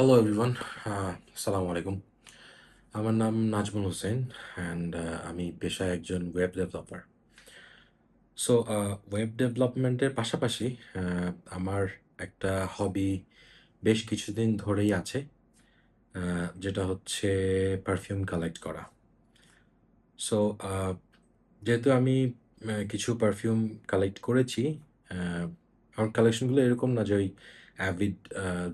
Hello everyone, আসসালামু আলাইকুম। আমার নাম নাজমুল হোসেন অ্যান্ড আমি পেশায় একজন ওয়েব ডেভেলপার। সো ওয়েব ডেভেলপমেন্টের পাশাপাশি আহ, আমার একটা হবি বেশ কিছুদিন ধরেই আছে, যেটা হচ্ছে পারফিউম কালেক্ট করা। সো যেহেতু আমি কিছু পারফিউম কালেক্ট করেছি, আহ, আমার কালেকশনগুলো এরকম না যে ওই অ্যাভিড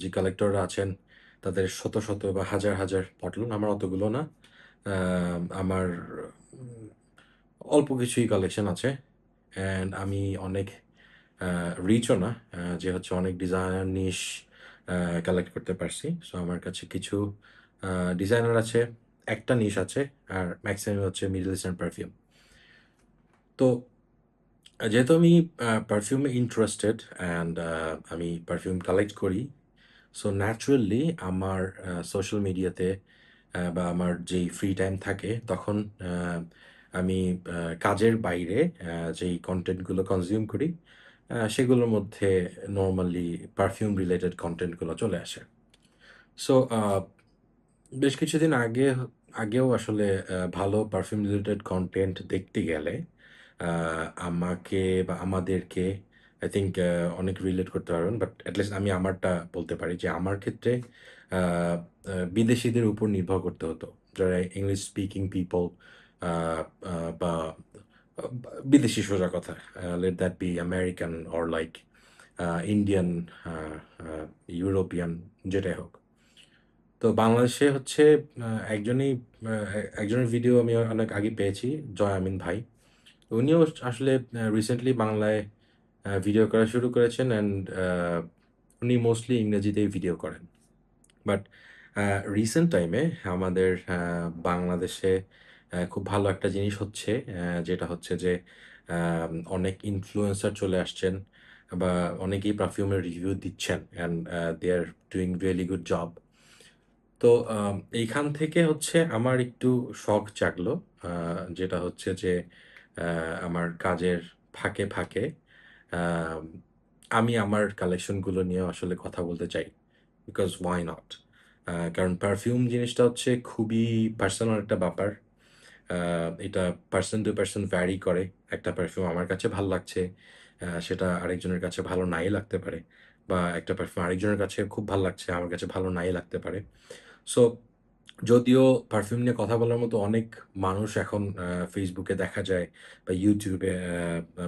যে কালেক্টররা আছেন তাদের শত শত বা হাজার হাজার বটল, আমার অতগুলো না। আমার উম, অল্প কিছুই কালেকশন আছে অ্যান্ড আমি অনেক রিচও না, যে হচ্ছে অনেক ডিজাইনার নিশ কালেক্ট করতে পারছি। সো আমার কাছে কিছু ডিজাইনার আছে, একটা নিশ আছে, আর ম্যাক্সিমাম হচ্ছে মিডল ইস্টার্ন পারফিউম। তো যেহেতু আমি পারফিউমে ইন্টারেস্টেড অ্যান্ড আমি পারফিউম কালেক্ট করি, সো ন্যাচারালি আমার সোশ্যাল মিডিয়াতে বা আমার যেই ফ্রি টাইম থাকে তখন আমি কাজের বাইরে যেই কন্টেন্টগুলো কনজিউম করি, সেগুলোর মধ্যে নর্মালি পারফিউম রিলেটেড কন্টেন্টগুলো চলে আসে। সো বেশ কিছুদিন আগেও আসলে ভালো পারফিউম রিলেটেড কনটেন্ট দেখতে গেলে আমাকে বা আমাদেরকে আই থিংক অনেক রিলেট করতে পারবেন। বাট এটলিস্ট আমি আমারটা বলতে পারি যে আমার ক্ষেত্রে বিদেশিদের উপর নির্ভর করতে হতো, যারা ইংলিশ স্পিকিং পিপল বা বিদেশি সোজা কথা, let that be American or like Indian, European, যেটাই হোক। তো বাংলাদেশে হচ্ছে একজনই, একজনের ভিডিও আমি অনেক আগে পেয়েছি, জয় আমিন ভাই। উনিও আসলে রিসেন্টলি বাংলায় ভিডিও করা শুরু করেছেন অ্যান্ড উনি মোস্টলি ইংরেজিতেই ভিডিও করেন। বাট রিসেন্ট টাইমে আমাদের বাংলাদেশে খুব ভালো একটা জিনিস হচ্ছে, যেটা হচ্ছে যে অনেক ইনফ্লুয়েন্সার চলে আসছেন বা অনেকেই পারফিউমের রিভিউ দিচ্ছেন and they are doing really good job. তো এইখান থেকে হচ্ছে আমার একটু শখ জাগলো, যেটা হচ্ছে যে আমার কাজের ফাঁকে ফাঁকে আম আমি আমার কালেকশনগুলো নিয়েও আসলে কথা বলতে চাই। Because why not? কারণ পারফিউম জিনিসটা হচ্ছে খুবই পার্সোনাল একটা ব্যাপার। এটা পারসন টু পারসন ভ্যারি করে। একটা পারফিউম আমার কাছে ভাল লাগছে, সেটা আরেকজনের কাছে ভালো নাই লাগতে পারে। বা একটা পারফিউম আরেকজনের কাছে খুব ভাল লাগছে, আমার কাছে ভালো নাই লাগতে পারে। সো যদিও পারফিউম নিয়ে কথা বলার মতো অনেক মানুষ এখন ফেসবুকে দেখা যায় বা ইউটিউবে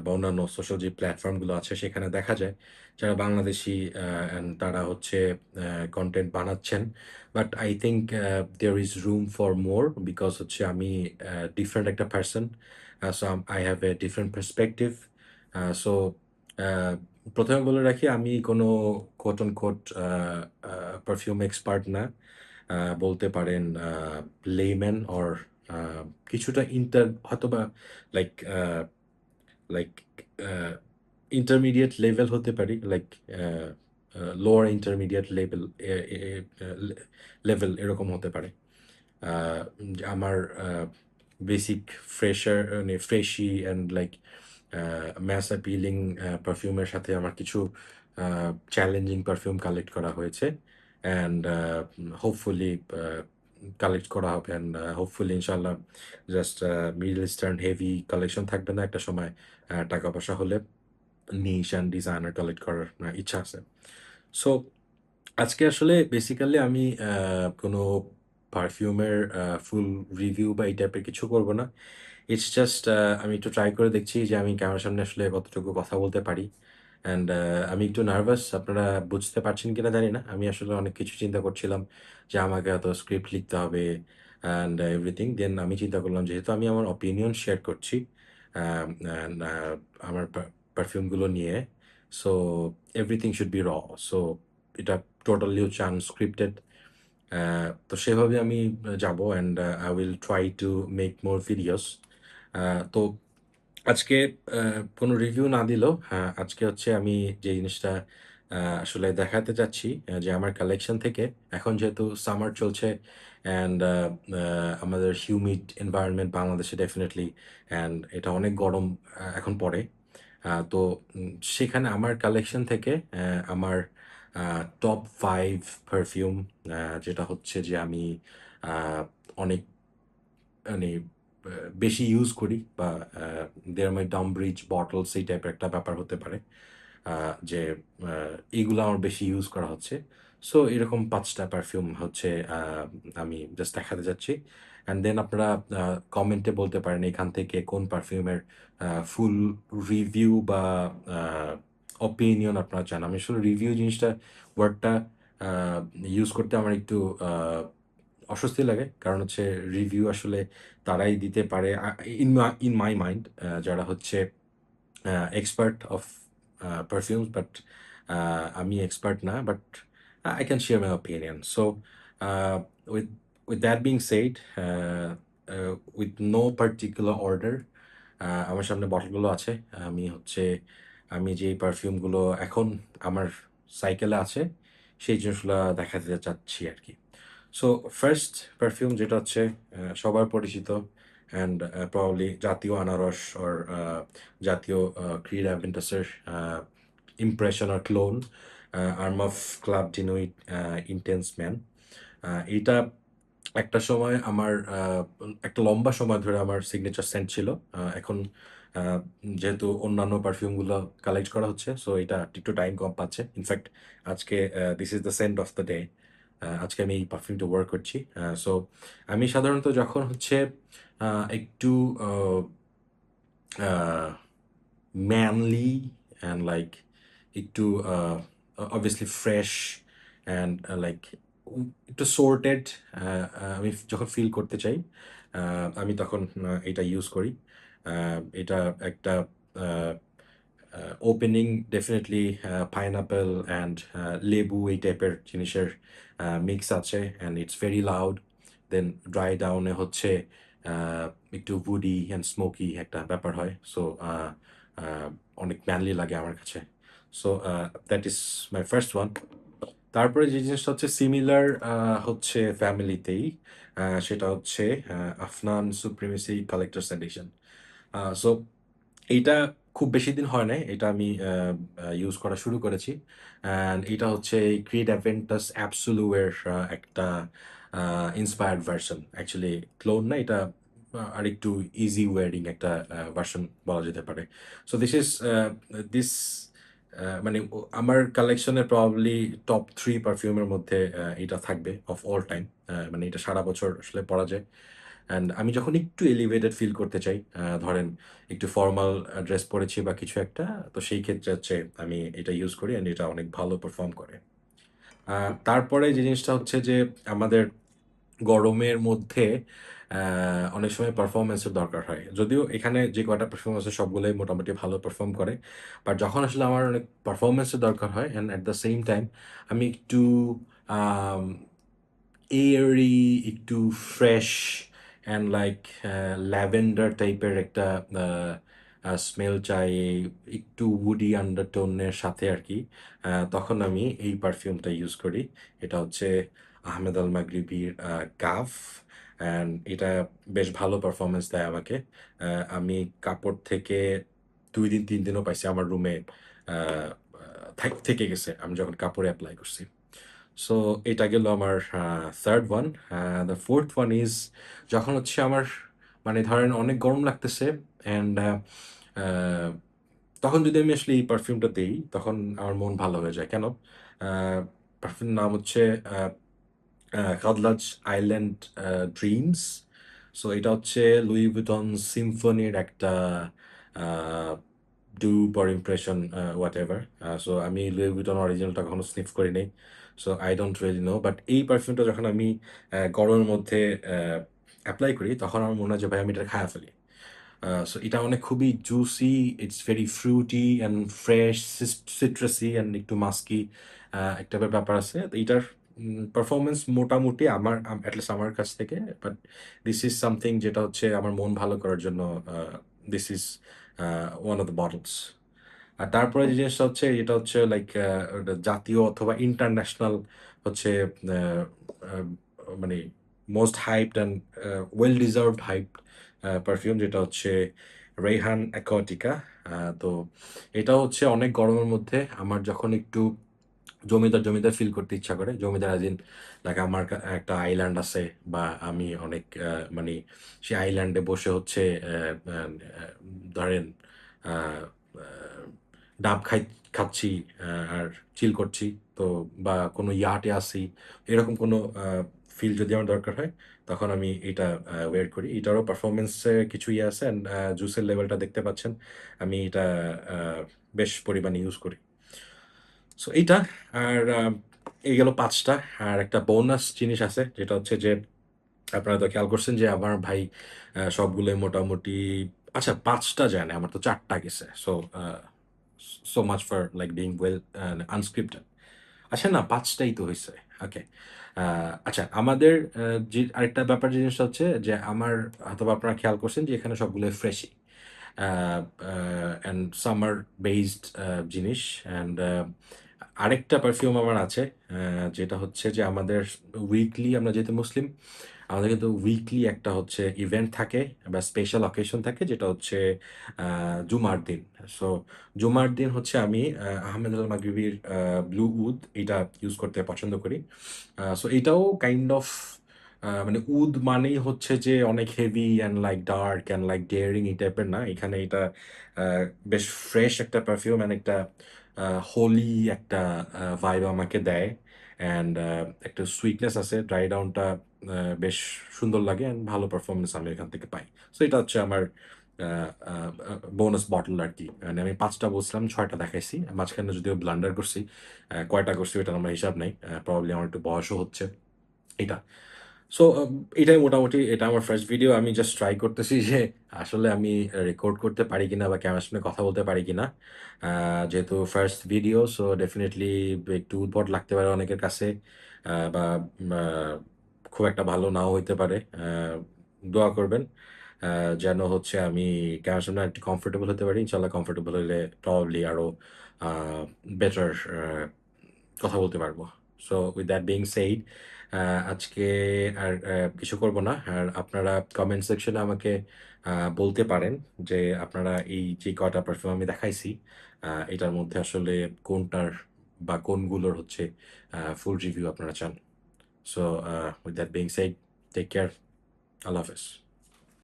বা অন্যান্য সোশ্যাল যে প্ল্যাটফর্মগুলো আছে সেখানে দেখা যায় যারা বাংলাদেশি অ্যান্ড তারা হচ্ছে কন্টেন্ট বানাচ্ছেন। But I think there is room for more, because হচ্ছে আমি ডিফারেন্ট একটা person. So I have a different perspective. So প্রথমে বলে রাখি, আমি কোনো quote on quote perfume expert না। বলতে পারেন লেম্যান অর কিছুটা হয়তোবা লাইক লাইক ইন্টারমিডিয়েট লেভেল হতে পারি, like lower intermediate level level এরকম হতে পারে। আমার বেসিক ফ্রেশার মানে ফ্রেশি অ্যান্ড লাইক ম্যাস অ্যাপিলিং পারফিউমের সাথে আমার কিছু চ্যালেঞ্জিং পারফিউম কালেক্ট করা হয়েছে অ্যান্ড হোপফুলি কালেক্ট করা হবে অ্যান্ড হোপফুলি ইনশাল্লাহ just middle eastern heavy collection থাকবে না, একটা সময় টাকা পয়সা হলে নিশ অ্যান্ড ডিজাইনার কালেক্ট করার ইচ্ছা আছে। সো আজকে আসলে বেসিক্যালি আমি কোনো পারফিউমের ফুল রিভিউ বা এই টাইপের কিছু করব না। ইটস জাস্ট আমি একটু ট্রাই করে দেখছি যে আমি ক্যামেরার সামনে আসলে কতটুকু কথা বলতে পারি। অ্যান্ড আমি একটু নার্ভাস, আপনারা বুঝতে পারছেন কিনা জানি না। আমি আসলে অনেক কিছু চিন্তা করছিলাম যে আমাকে এত স্ক্রিপ্ট লিখতে হবে অ্যান্ড এভরিথিং। দেন আমি চিন্তা করলাম যেহেতু আমি আমার অপিনিয়ন শেয়ার করছি অ্যান্ড আমার পারফিউমগুলো নিয়ে, সো এভরিথিং শুড বি র। সো এটা টোটালি হচ্ছে আনস্ক্রিপ্টেড। তো সেভাবে আমি যাব and I will try to make more videos. তো আজকে কোনো রিভিউ না দিলেও, হ্যাঁ, আজকে হচ্ছে আমি যে জিনিসটা আসলে দেখাতে চাচ্ছি, যে আমার কালেকশন থেকে এখন যেহেতু সামার চলছে অ্যান্ড আমাদের হিউমিড এনভায়রনমেন্ট বাংলাদেশে ডেফিনেটলি, অ্যান্ড এটা অনেক গরম এখন পড়ে। তো সেখানে আমার কালেকশন থেকে আমার টপ 5 পারফিউম যেটা হচ্ছে যে আমি আহ, অনেক মানে বেশি ইউজ করি বা দেয়ার মাই ডামব্রিজ বটলস এই টাইপের একটা ব্যাপার হতে পারে যে এইগুলো আমার বেশি ইউজ করা হচ্ছে। সো এরকম 5টা পারফিউম হচ্ছে আমি জাস্ট দেখাতে যাচ্ছি। অ্যান্ড দেন আপনারা কমেন্টে বলতে পারেন এখান থেকে কোন পারফিউমের ফুল রিভিউ বা অপিনিয়ন আপনারা চান। আমি আসলে রিভিউ জিনিসটা ওয়ার্ডটা ইউজ করতে আমার একটু অস্বস্তি লাগে, কারণ হচ্ছে রিভিউ আসলে তারাই দিতে পারে ইন মাই মাইন্ড যারা হচ্ছে expert of perfumes, but আমি expert না, but I can share my opinion. So uh, with that being said, with no particular order, আমার সামনে বটলগুলো আছে। আমি হচ্ছে আমি যে পারফিউমগুলো এখন আমার সাইকেলে আছে সেই জিনিসগুলো দেখাতে চাচ্ছি আর কি। সো ফার্স্ট পারফিউম যেটা হচ্ছে সবার পরিচিত অ্যান্ড প্রবাবলি জাতীয় আনারস অর জাতীয় ক্রিড অ্যাভেন্টাসের ইমপ্রেশন আর clone Armaf club de Nuit intense man. এইটা একটা সময় আমার একটা লম্বা সময় ধরে আমার সিগনেচার সেন্ট ছিল। এখন আহ, যেহেতু অন্যান্য পারফিউমগুলো কালেক্ট করা হচ্ছে, সো এটা একটু টাইম কম পাচ্ছে। ইনফ্যাক্ট আজকে this is the scent of the day. আজকে আমি এই পারফিউমটা ওয়ার্ক করছি। সো আমি সাধারণত যখন হচ্ছে একটু manly and like একটু obviously fresh and like একটু sorted আমি যখন ফিল করতে চাই আমি তখন এটা ইউজ করি। এটা একটা ওপেনিং ডেফিনেটলি পাইনাপেল অ্যান্ড লেবু এই টাইপের জিনিসের মিক্স আছে and it's very loud. Then dry ডাউনে হচ্ছে আহ, একটু উডি অ্যান্ড স্মোকি একটা ব্যাপার হয়। সো অনেক ম্যানলি লাগে আমার কাছে। So that is my first one. তারপরে যে জিনিসটা হচ্ছে সিমিলার হচ্ছে ফ্যামিলিতেই, সেটা হচ্ছে Afnan supremacy collectors edition. So এইটা খুব বেশি দিন হয় নাই, এটা আমি ইউজ করা শুরু করেছি। অ্যান্ড এটা হচ্ছে ক্রিড অ্যাভেন্টাস অ্যাবসোলুয়ের একটা ইন্সপায়ার্ড ভার্সন। অ্যাকচুয়ালি ক্লোন না, এটা আর একটু ইজি ওয়ার্ডিং একটা ভার্সন বলা যেতে পারে। সো দিস মানে আমার কালেকশনের প্রবাবলি টপ 3 পারফিউমের মধ্যে এটা থাকবে অফ অল টাইম। মানে এটা সারা বছর আসলে পরা যায়। অ্যান্ড আমি যখন একটু এলিভেটেড ফিল করতে চাই, ধরেন একটু ফর্মাল ড্রেস পরেছি বা কিছু একটা, তো সেই ক্ষেত্রে হচ্ছে আমি এটা ইউজ করি অ্যান্ড এটা অনেক ভালো পারফর্ম করে। তারপরে যে জিনিসটা হচ্ছে যে আমাদের গরমের মধ্যে অনেক সময় পারফরমেন্সের দরকার হয়, যদিও এখানে যে কয়টা পারফরমেন্স আছে সবগুলোই মোটামুটি ভালো পারফর্ম করে। বাট যখন আসলে আমার অনেক পারফরমেন্সের দরকার হয় and at the same time আমি একটু এয়ারি, একটু ফ্রেশ অ্যান্ড লাইক ল্যাভেন্ডার টাইপের একটা স্মেল চাই, একটু উডি আন্ডারটোনের সাথে আর কি। তখন আমি এই পারফিউমটা ইউজ করি। এটা হচ্ছে আহমেদ আল মাগরিবির কাফ। অ্যান্ড এটা বেশ ভালো পারফরমেন্স দেয় আমাকে। আমি কাপড় থেকে 2 দিন 3 দিনও পাইছি আমার রুমে থেকে গেছে আমি যখন কাপড়ে অ্যাপ্লাই করছি। সো এটা গেল আমার third one. The fourth one is যখন হচ্ছে আমার মানে ধরেন অনেক গরম লাগতেছে অ্যান্ড তখন যদি আমি আসলে এই পারফিউমটা দিই তখন আমার মন ভালো হয়ে যায়। কেন? পারফিউম নাম হচ্ছে কাদলাজ আইল্যান্ড ড্রিমস। সো এটা হচ্ছে লুই ভিটন সিম্ফনির একটা dupe or impression whatever. So আমি লুই ভিটন অরিজিনালটা কখনো স্নিফ করি নাই, so I don't really know. But এই পারফিউমটা যখন আমি গরমের মধ্যে অ্যাপ্লাই করি তখন আমার মনে হয় যে ভাই আমি এটা খায়া ফেলি। সো এটা অনেক খুবই juicy, it's very fruity and fresh, citrusy and একটু মাস্কি একটা ব্যাপার আছে। তো এটার পারফরমেন্স মোটামুটি আমার অ্যাটলিস্ট আমার কাছ থেকে, বাট দিস ইজ সামথিং যেটা হচ্ছে আমার মন ভালো করার জন্য this is one of the bottles. আর তারপরে যে জিনিসটা হচ্ছে এটা হচ্ছে লাইক জাতীয় অথবা ইন্টারন্যাশনাল হচ্ছে আহ, আহ, মানে most hyped and well deserved hype perfume, যেটা হচ্ছে রেহান অ্যাকোয়াটিকা। তো এটা হচ্ছে অনেক গরমের মধ্যে আমার যখন একটু জমিদার জমিদার ফিল করতে ইচ্ছা করে। জমিদার অ্যাজ ইন লাইক আমার একটা আইল্যান্ড আছে, বা আমি অনেক মানে সেই আইল্যান্ডে বসে হচ্ছে ধরেন আহ, আহ, ডাব খাচ্ছি, আর চিল করছি। তো বা কোনো ইয়াটে আসি, এরকম কোনো ফিল যদি আমার দরকার হয়, তখন আমি এটা ওয়ের করি। এটারও পারফরমেন্সে কিছু ইয়ে আছে, অ্যান্ড জুসের লেভেলটা দেখতে পাচ্ছেন। আমি এটা বেশ পরিমাণে ইউজ করি। সো এইটা। আর এই গেল ৫টা। আর একটা বোনাস জিনিস আছে, যেটা হচ্ছে যে আপনারা তো খেয়াল করছেন যে আমার ভাই সবগুলোই মোটামুটি, আচ্ছা ৫টা যায় না, আমার তো ৪টা গেছে। So so much for like being well unscripted. আচ্ছা না, ৫টাই তো হয়েছে। ওকে। আচ্ছা, আমাদের যে আরেকটা ব্যাপার জিনিসটা হচ্ছে যে আমার, হয়তো আপনারা খেয়াল করছেন যে এখানে সবগুলো ফ্রেশই অ্যান্ড সামার বেসড জিনিস। অ্যান্ড আরেকটা পারফিউম আমার আছে, যেটা হচ্ছে যে আমাদের উইকলি, আমরা যেহেতু মুসলিম, আমাদের কিন্তু উইকলি একটা হচ্ছে ইভেন্ট থাকে বা স্পেশাল অকেশন থাকে, যেটা হচ্ছে জুমার দিন। সো জুমার দিন হচ্ছে আমি আহমেদ আল মাগরিবির ব্লু উড এটা ইউজ করতে পছন্দ করি। সো এটাও কাইন্ড অফ মানে উদ মানেই হচ্ছে যে অনেক heavy and like dark and like daring এই টাইপের না। এখানে এটা বেশ ফ্রেশ একটা পারফিউম অ্যান্ড একটা হোলি একটা ভাইব আমাকে দেয়। অ্যান্ড একটা সুইটনেস আছে, ড্রাই ডাউনটা বেশ সুন্দর লাগে, অ্যান্ড ভালো পারফরমেন্স আমি এখান থেকে পাই। সো এটা হচ্ছে আমার বোনাস বটল আর কি। মানে আমি ৫টা বলছিলাম, ৬টা দেখাইছি, মাঝখানে যদিও ব্লান্ডার করছি। কয়টা করছি ওইটার আমার হিসাব নেই, প্রবাবলি আমার একটু বয়সও হচ্ছে এটা। সো এটাই মোটামুটি, এটা আমার ফার্স্ট ভিডিও। আমি জাস্ট ট্রাই করতেছি যে আসলে আমি রেকর্ড করতে পারি কিনা বা ক্যামেরার সামনে কথা বলতে পারি কিনা। যেহেতু ফার্স্ট ভিডিও, সো ডেফিনেটলি একটু উদ্ভট লাগতে পারে অনেকের কাছে, বা খুব একটা ভালো নাও হইতে পারে। দোয়া করবেন যেন হচ্ছে আমি ক্যামেরার সামনে একটু কমফোর্টেবল হতে পারি। ইনশাল্লাহ কমফোর্টেবল হলে প্রবাবলি আরও বেটার কথা বলতে পারবো। So with that being said, আজকে আর কিছু করব না। আর আপনারা কমেন্ট সেকশনে আমাকে বলতে পারেন যে আপনারা এই যে কয়টা পারফিউম আমি দেখাইছি, এটার মধ্যে আসলে কোনটার বা কোনগুলোর হচ্ছে ফুল রিভিউ আপনারা চান। So with that being said, take care, আল্লাহ হাফেজ।